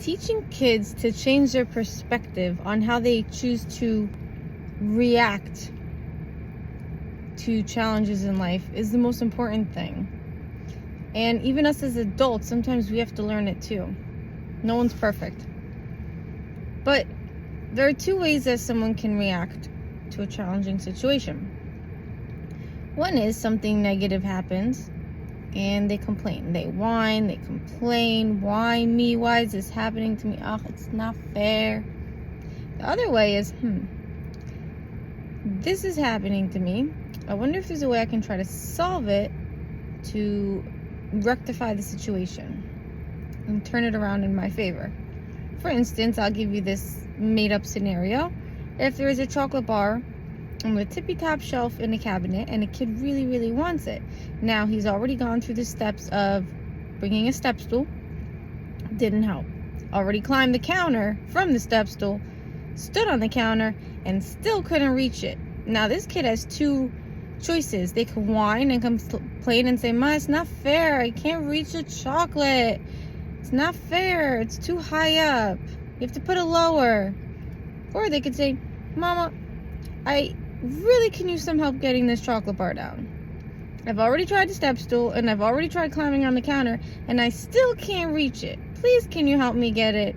teaching kids to change their perspective on how they choose to react to challenges in life is the most important thing. And even us as adults, sometimes we have to learn it too. No one's perfect. But there are two ways that someone can react to a challenging situation. One is something negative happens and they complain. They whine, they complain. Why me? Why is this happening to me? Oh, it's not fair. The other way is, this is happening to me. I wonder if there's a way I can try to solve it to rectify the situation and turn it around in my favor. For instance, I'll give you this made-up scenario. If there is a chocolate bar on the tippy-top shelf in the cabinet and a kid really, really wants it. Now, he's already gone through the steps of bringing a step stool. Didn't help. Already climbed the counter from the step stool, stood on the counter, and still couldn't reach it. Now, this kid has two choices. They could whine and complain and say, Ma, it's not fair. I can't reach the chocolate. It's not fair. It's too high up. You have to put it lower. Or they could say, Mama, I really can use some help getting this chocolate bar down. I've already tried the step stool and I've already tried climbing on the counter and I still can't reach it. Please, can you help me get it?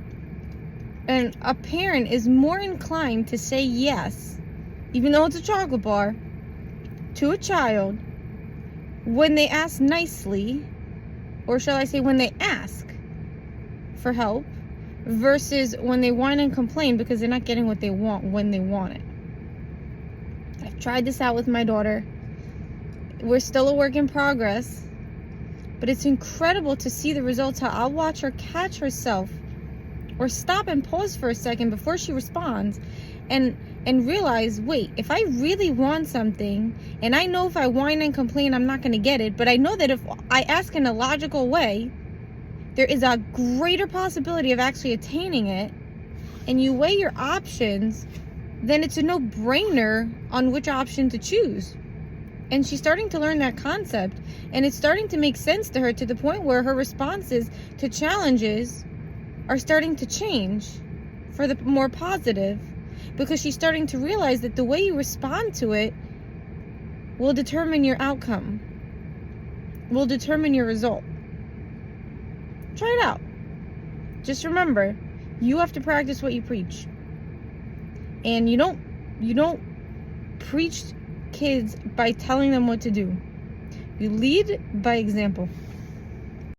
And a parent is more inclined to say yes, even though it's a chocolate bar, to a child when they ask nicely, or shall I say when they ask for help, versus when they whine and complain because they're not getting what they want when they want it. I've tried this out with my daughter. We're still a work in progress, but it's incredible to see the results, how I'll watch her catch herself or stop and pause for a second before she responds and realize, wait, if I really want something, and I know if I whine and complain I'm not going to get it, but I know that if I ask in a logical way, there is a greater possibility of actually attaining it, and you weigh your options, then it's a no-brainer on which option to choose. And she's starting to learn that concept, and it's starting to make sense to her to the point where her responses to challenges are starting to change for the more positive, because she's starting to realize that the way you respond to it will determine your outcome, will determine your result. Try it out. Just remember, you have to practice what you preach. And you don't preach kids by telling them what to do. You lead by example.